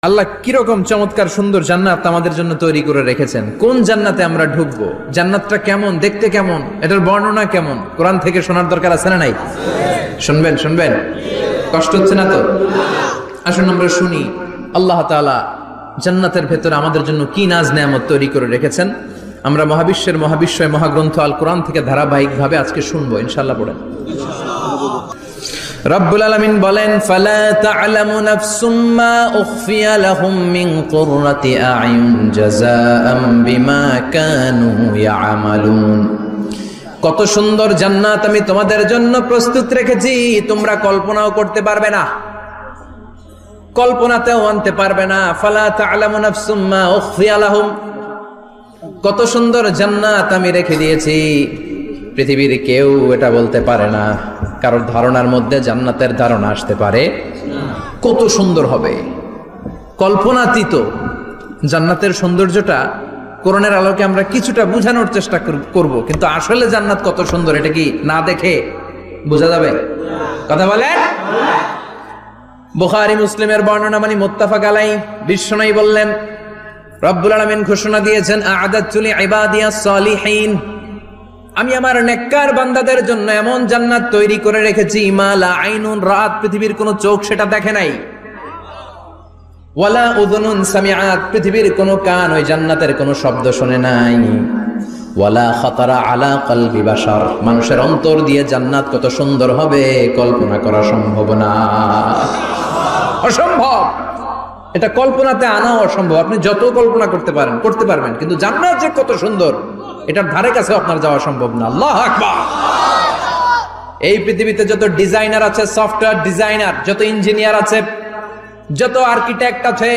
আল্লাহ কিরকম চমৎকার সুন্দর জান্নাত আমাদের জন্য তৈরি করে রেখেছেন। কোন জান্নাতে আমরা ঢুকবো, জান্নাতটা কেমন, দেখতে কেমন, এটার বর্ণনা কেমন, কোরআন থেকে শোনার দরকার আছে না নাই? শুনবেন শুনবেন, কষ্ট হচ্ছে না তো? আসুন আমরা শুনি আল্লাহ তাআলা জান্নাতের ভেতরে আমাদের জন্য কি নাজ নেয়ামত তৈরি করে রেখেছেন। আমরা মহাবিশ্বয় মহাগ্রন্থ আল কোরআন থেকে ধারাবাহিকভাবে আজকে শুনবো ইনশাআল্লাহ। পড়েন। রব্বুল আলামিন বলেন, ফালা তা'লামু নাফসুম মা উখফিয়া লাহুম মিন কুররাতি আ'য়ুন জাযাআম বিমা কানু ইয়া'মালুন। কত সুন্দর জান্নাত আমি তোমাদের জন্য প্রস্তুত রেখেছি, তোমরা কল্পনাও করতে পারবে না, কল্পনাতেও আনতে পারবে না। ফালা তা'লামু নাফসুম মা উখফিয়া লাহুম, কত সুন্দর জান্নাত আমি রেখে দিয়েছি, পৃথিবীর কেউ এটা বলতে পারে না। কারোর ধারণার মধ্যে জান্নাতের ধারণা আসতে পারে কত সুন্দর হবে, কল্পনাতীত জান্নাতের সৌন্দর্যটা কোরআনের আলোকে আমরা কিছুটা বোঝানোর চেষ্টা করব, কিন্তু আসলে জান্নাত কত সুন্দর এটা কি না দেখে বোঝা যাবে? কথা বলেন। বুখারী মুসলিমের বর্ণনা মানে মুত্তাফাক আলাইহি, বিশ্বনবী বললেন, রব্বুল আলামিন ঘোষণা দিয়েছেন, আ'আদাতু লিইবাদিয়াস সালিহিন, আমি আমার নেককার বান্দাদের জন্য এমন জান্নাত তৈরি করে রেখেছি, মা লা আইনুন রাত, পৃথিবীর কোন চোখ সেটা দেখে নাই, ওয়ালা উযুনুন সামিআত, পৃথিবীর কোন কান ওই জান্নাতের কোন শব্দ শুনে নাই, ওয়ালা খাতারা আলা কলবি বাশার, মানুষের অন্তর দিয়ে জান্নাত কত সুন্দর হবে কল্পনা করা সম্ভব না, অসম্ভব। এটা কল্পনাতে আনা অসম্ভব। আপনি যত কল্পনা করতে পারবেন, কিন্তু জান্নাত যে কত সুন্দর এটার ধারে কাছে আপনার যাওয়া সম্ভব না। আল্লাহু আকবার। এই পৃথিবীতে যত ডিজাইনার আছে, সফটওয়্যার ডিজাইনার, যত ইঞ্জিনিয়ার আছে, যত আর্কিটেক্ট আছে,